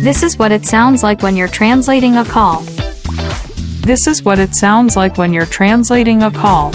This is what it sounds like when you're translating a call. This is what it sounds like when you're translating a call.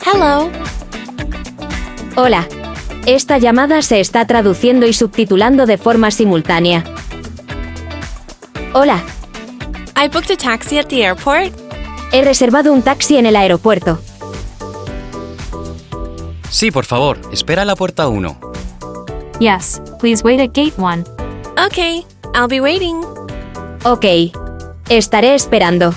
Hello. Hola. Esta llamada se está traduciendo y subtitulando de forma simultánea. Hola. I booked a taxi at the airport. He reservado un taxi en el aeropuerto. Sí, por favor, espera a la puerta 1. Yes, please wait at gate 1. Okay, I'll be waiting. Ok. Estaré esperando.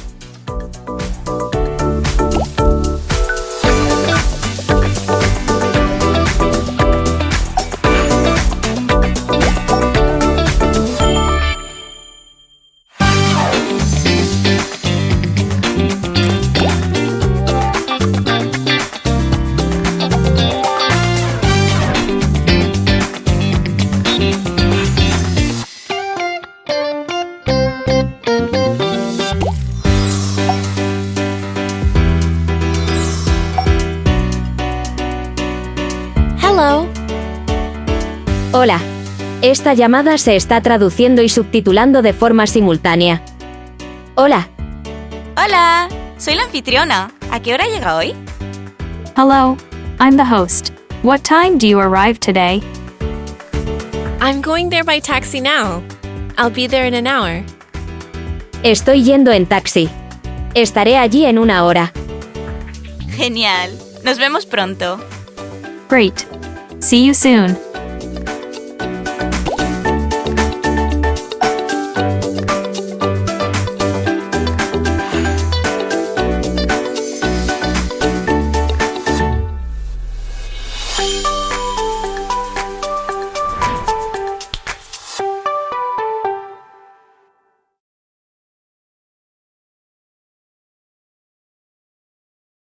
Hello. Hola. Esta llamada se está traduciendo y subtitulando de forma simultánea. Hola. Hola, soy la anfitriona. ¿A qué hora llega hoy? Hello, I'm the host. What time do you arrive today? I'm going there by taxi now. I'll be there in an hour. Estoy yendo en taxi. Estaré allí en una hora. Genial. Nos vemos pronto. Great. See you soon.